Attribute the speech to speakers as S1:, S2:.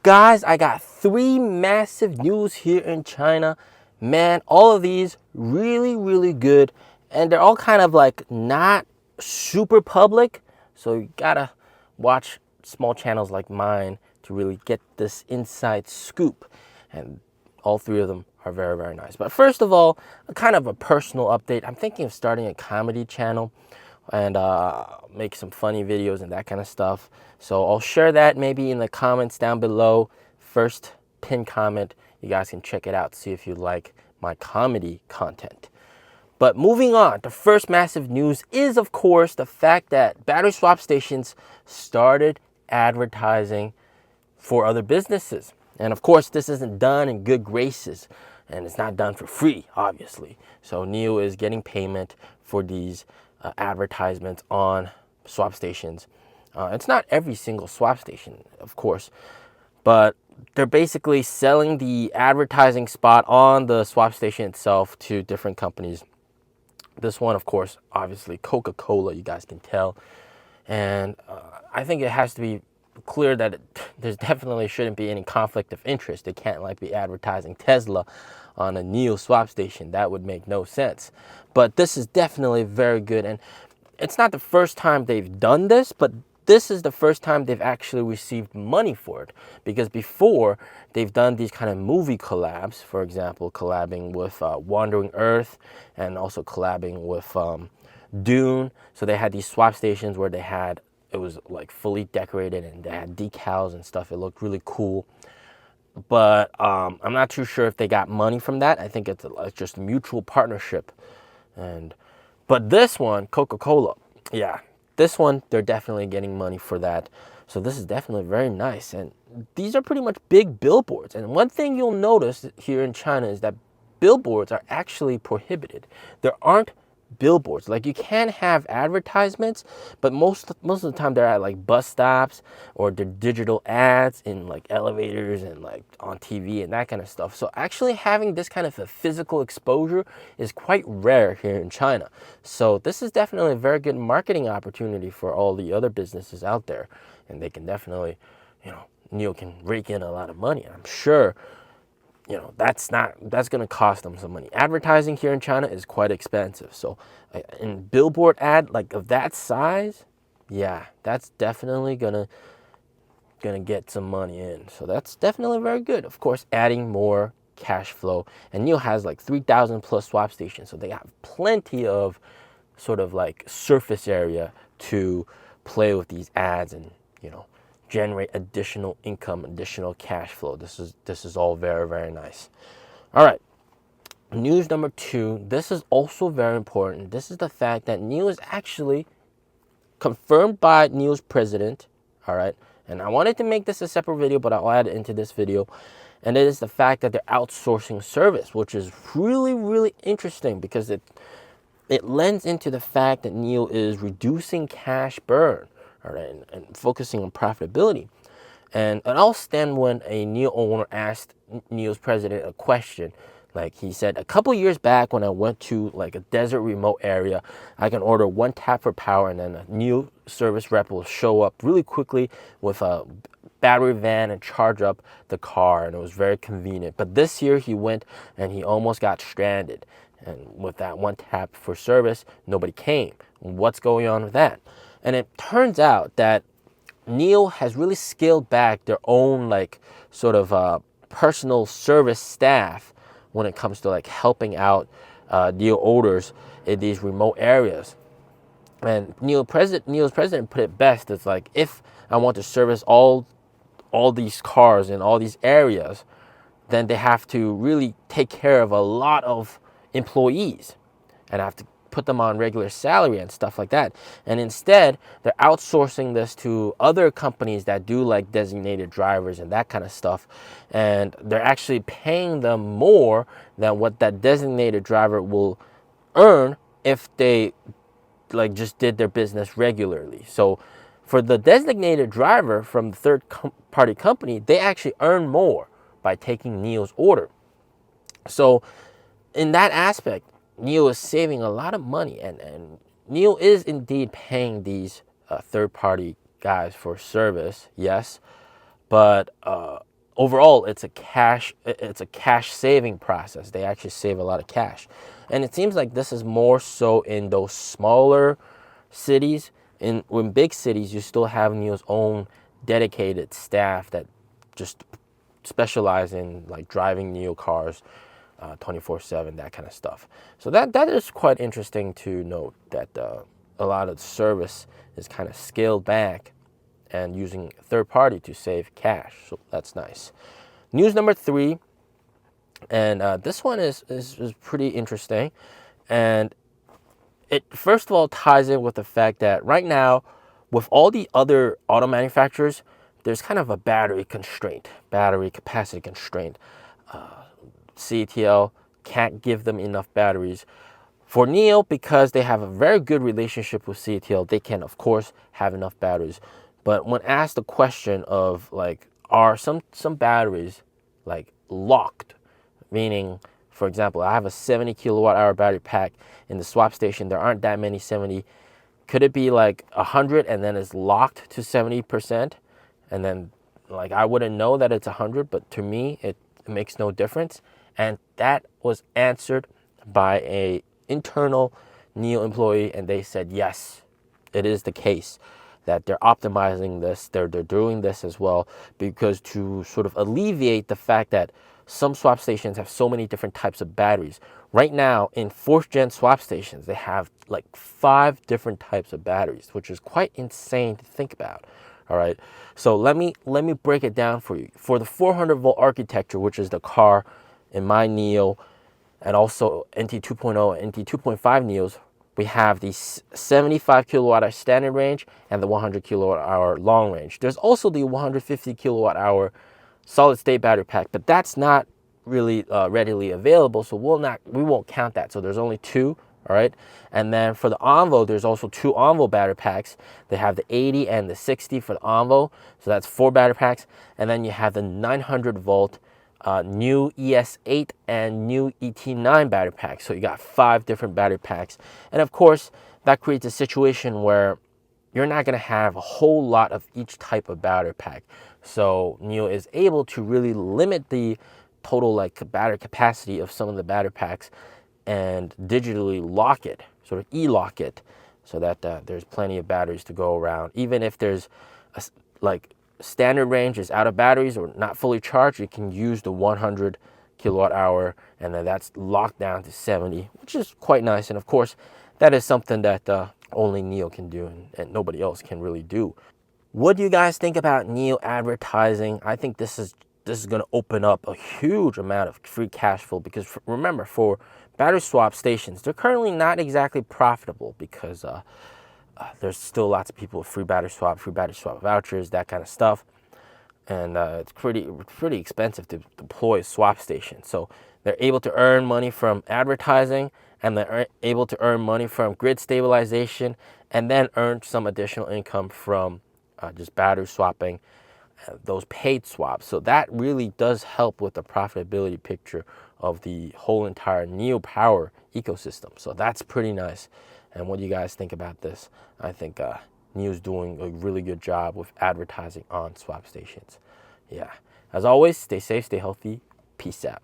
S1: Guys, I got 3 massive news here in China. Man, all of these really good, and they're all kind of like not super public, so you gotta watch small channels like mine to really get this inside scoop. And all 3 of them are very nice. But first of all, a kind of a personal update. I'm thinking of starting a comedy channel and make some funny videos and that kind of stuff. So I'll share that maybe in the comments down below. First pinned comment, you guys can check it out, see if you like my comedy content. But moving on, the first massive news is, of course, the fact that battery swap stations started advertising for other businesses. And of course, this isn't done in good graces, and it's not done for free, obviously. So NIO is getting payment for these advertisements on swap stations. It's not every single swap station, of course, but they're basically selling the advertising spot on the swap station itself to different companies. This one, of course, obviously Coca-Cola, you guys can tell. And I think it has to be clear that there's definitely shouldn't be any conflict of interest. They can't like be advertising Tesla on a NIO swap station. That would make no sense. But this is definitely very good. And it's not the first time they've done this, but this is the first time they've actually received money for it. Because before, they've done these kind of movie collabs. For example, collabing with Wandering Earth, and also collabing with Dune. So they had these swap stations where it was like fully decorated and they had decals and stuff. It looked really cool. But I'm not too sure if they got money from that. I think it's just a mutual partnership. But this one, Coca-Cola, yeah, this one, they're definitely getting money for that. So this is definitely very nice. And these are pretty much big billboards. And one thing you'll notice here in China is that billboards are actually prohibited. There aren't billboards. Like, you can have advertisements, but most of the time they're at like bus stops, or the digital ads in like elevators and like on TV and that kind of stuff. So actually having this kind of a physical exposure is quite rare here in China. So this is definitely a very good marketing opportunity for all the other businesses out there, and they can definitely, NIO can rake in a lot of money. I'm sure that's going to cost them some money. Advertising here in China is quite expensive. So in billboard ad like of that size, yeah, that's definitely gonna get some money in. So that's definitely very good. Of course, adding more cash flow. And NIO has like 3,000 plus swap stations. So they have plenty of sort of like surface area to play with these ads and, generate additional income, additional cash flow. This is all very nice. All right. News number 2. This is also very important. This is the fact that NIO is actually confirmed by NIO's president. All right. And I wanted to make this a separate video, but I'll add it into this video. And it is the fact that they're outsourcing service, which is really interesting, because it lends into the fact that NIO is reducing cash burn. All right, and focusing on profitability. And it all stemmed when a NIO owner asked NIO's president a question. Like, he said, a couple years back when I went to like a desert remote area, I can order 1 tap for power, and then a NIO service rep will show up really quickly with a battery van and charge up the car, and it was very convenient. But this year he went and he almost got stranded. And with that 1 tap for service, nobody came. What's going on with that? And it turns out that NIO has really scaled back their own like sort of personal service staff when it comes to like helping out NIO owners in these remote areas. And NIO's president put it best. It's like, if I want to service all these cars in all these areas, then they have to really take care of a lot of employees, and I have to put them on regular salary and stuff like that. And instead, they're outsourcing this to other companies that do like designated drivers and that kind of stuff. And they're actually paying them more than what that designated driver will earn if they like just did their business regularly. So for the designated driver from the third-party company, they actually earn more by taking NIO's order. So in that aspect, NIO is saving a lot of money, and NIO is indeed paying these third-party guys for service, yes, but overall it's a cash saving process. They actually save a lot of cash. And it seems like this is more so in those smaller cities. In big cities, you still have NIO's own dedicated staff that just specialize in like driving NIO cars 24/7, that kind of stuff. So that is quite interesting to note, that a lot of the service is kind of scaled back and using third party to save cash. So that's nice. News number 3, and this one is pretty interesting, and it first of all ties in with the fact that right now, with all the other auto manufacturers, there's kind of a battery capacity constraint. CATL can't give them enough batteries. For NIO, because they have a very good relationship with CATL, they can of course have enough batteries. But when asked the question of like, are some batteries like locked, meaning, for example, I have a 70 kilowatt hour battery pack in the swap station, there aren't that many 70. Could it be like 100 and then it's locked to 70%? And then like I wouldn't know that it's 100, but to me it makes no difference. And that was answered by a internal NIO employee, and they said yes, it is the case that they're optimizing this. They're doing this as well because to sort of alleviate the fact that some swap stations have so many different types of batteries. Right now in 4th gen swap stations, they have like 5 different types of batteries, which is quite insane to think about. All right, so let me break it down for you. For the 400 volt architecture, which is the car in my NIO, and also NT 2.0 and NT 2.5 NIOs, we have the 75 kilowatt hour standard range and the 100 kilowatt hour long range. There's also the 150 kilowatt hour solid state battery pack, but that's not really readily available, so we won't count that. So there's only 2. All right, and then for the Envo, there's also 2 Envo battery packs. They have the 80 and the 60 for the Envo, so that's 4 battery packs. And then you have the 900 volt new ES8 and new ET9 battery packs. So you got 5 different battery packs, and of course that creates a situation where you're not going to have a whole lot of each type of battery pack. So NIO is able to really limit the total like battery capacity of some of the battery packs and digitally lock it, sort of e-lock it, so that there's plenty of batteries to go around. Even if there's like standard range is out of batteries or not fully charged, you can use the 100 kilowatt hour, and then that's locked down to 70, which is quite nice. And of course, that is something that only NIO can do, and nobody else can really do. What do you guys think about NIO advertising? I think this is going to open up a huge amount of free cash flow, because remember, for battery swap stations, they're currently not exactly profitable because there's still lots of people with free battery swap vouchers, that kind of stuff, and it's pretty expensive to deploy a swap station. So they're able to earn money from advertising, and they're able to earn money from grid stabilization, and then earn some additional income from just battery swapping, those paid swaps. So that really does help with the profitability picture of the whole entire NIO Power ecosystem. So that's pretty nice. And what do you guys think about this? I think NIO's doing a really good job with advertising on swap stations. Yeah. As always, stay safe, stay healthy. Peace out.